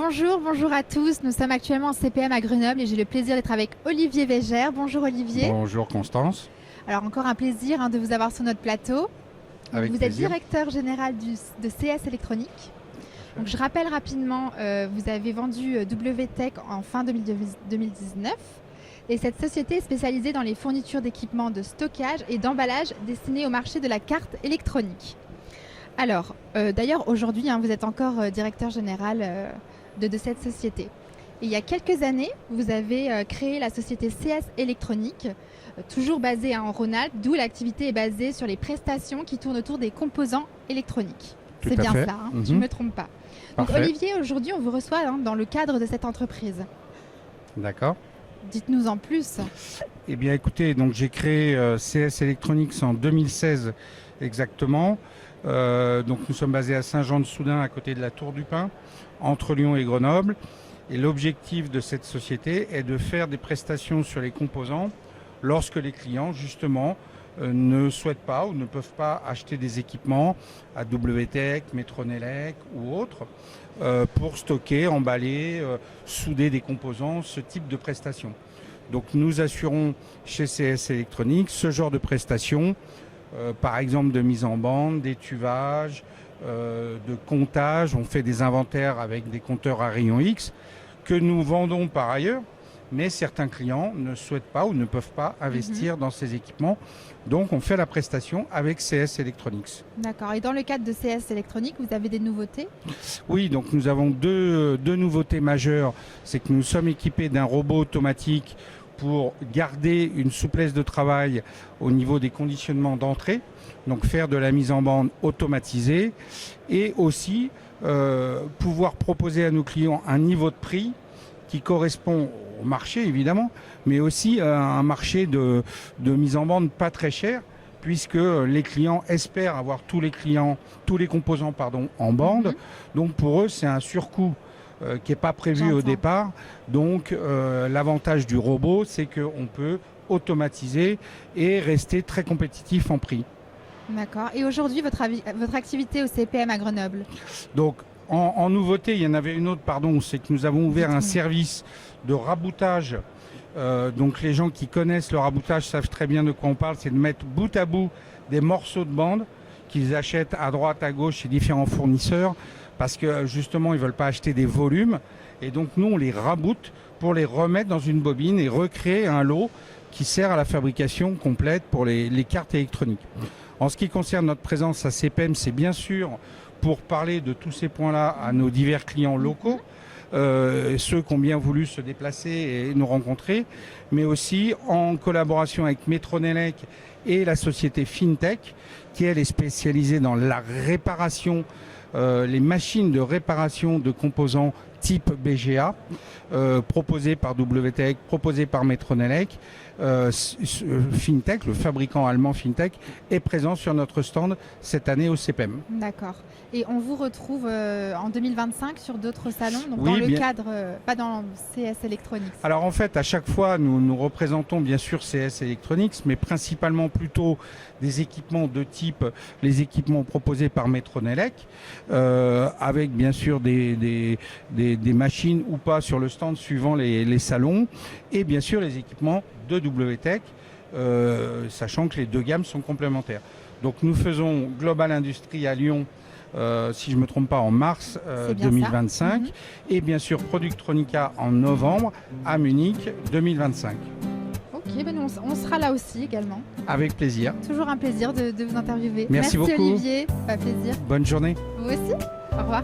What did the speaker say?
Bonjour à tous. Nous sommes actuellement en CPM à Grenoble et j'ai le plaisir d'être avec Olivier Végère. Bonjour Olivier. Bonjour Constance. Alors encore un plaisir de vous avoir sur notre plateau. Avec vous plaisir. êtes directeur général de CS Électronique. Donc je rappelle rapidement, vous avez vendu WTech en fin 2019 et cette société est spécialisée dans les fournitures d'équipements de stockage et d'emballage destinés au marché de la carte électronique. Alors, d'ailleurs aujourd'hui, vous êtes encore directeur général de cette société. Et il y a quelques années, vous avez créé la société CS Électronique, toujours basée en Rhône-Alpes, d'où l'activité est basée sur les prestations qui tournent autour des composants électroniques. C'est bien ça, je ne me trompe pas. Donc Olivier, aujourd'hui, on vous reçoit dans le cadre de cette entreprise. D'accord. Dites-nous en plus. Eh bien écoutez, donc j'ai créé CS Electronics en 2016 exactement. Donc nous sommes basés à Saint-Jean-de-Soudain, à côté de la Tour du Pin, entre Lyon et Grenoble. Et l'objectif de cette société est de faire des prestations sur les composants lorsque les clients, justement, ne souhaitent pas ou ne peuvent pas acheter des équipements à WTech, Metronelec ou autres pour stocker, emballer, souder des composants, ce type de prestations. Donc nous assurons chez CS Electronics ce genre de prestations, par exemple de mise en bande, d'étuvage, de comptage. On fait des inventaires avec des compteurs à rayon X que nous vendons par ailleurs. Mais certains clients ne souhaitent pas ou ne peuvent pas investir dans ces équipements. Donc, on fait la prestation avec CS Electronics. D'accord. Et dans le cadre de CS Electronics, vous avez des nouveautés ? Oui, donc nous avons deux nouveautés majeures. C'est que nous sommes équipés d'un robot automatique pour garder une souplesse de travail au niveau des conditionnements d'entrée. Donc, faire de la mise en bande automatisée et aussi pouvoir proposer à nos clients un niveau de prix qui correspond au marché évidemment, mais aussi à un marché de mise en bande pas très cher, puisque les clients espèrent avoir tous les composants en bande. Donc pour eux, c'est un surcoût qui n'est pas prévu au départ. Donc l'avantage du robot, c'est qu'on peut automatiser et rester très compétitif en prix. D'accord. Et aujourd'hui, votre activité au CPM à Grenoble ? Donc, en nouveauté, il y en avait une autre, c'est que nous avons ouvert un service de raboutage. Donc les gens qui connaissent le raboutage savent très bien de quoi on parle. C'est de mettre bout à bout des morceaux de bande qu'ils achètent à droite, à gauche chez différents fournisseurs parce que justement, ils ne veulent pas acheter des volumes. Et donc nous, on les raboute pour les remettre dans une bobine et recréer un lot qui sert à la fabrication complète pour les cartes électroniques. En ce qui concerne notre présence à CPM, c'est bien sûr pour parler de tous ces points-là à nos divers clients locaux, ceux qui ont bien voulu se déplacer et nous rencontrer, mais aussi en collaboration avec Metronelec et la société FinTech, qui elle est spécialisée dans la réparation, les machines de réparation de composants type BGA, proposées par WTech, proposées par Metronelec. FinTech, le fabricant allemand FinTech, est présent sur notre stand cette année au CPM. D'accord. Et on vous retrouve en 2025 sur d'autres salons, donc oui, dans le cadre, pas dans CS Electronics. Alors en fait, à chaque fois, nous représentons bien sûr CS Electronics, mais principalement plutôt des équipements de type les équipements proposés par Metronelec, avec bien sûr des machines ou pas sur le stand suivant les salons, et bien sûr les équipements de WTech, sachant que les deux gammes sont complémentaires. Donc nous faisons Global Industrie à Lyon, si je ne me trompe pas, en mars 2025, et bien sûr Productronica en novembre à Munich 2025. Ok, on sera là aussi également. Avec plaisir. Toujours un plaisir de vous interviewer. Merci beaucoup. Olivier, pas plaisir. Bonne journée. Vous aussi. Au revoir.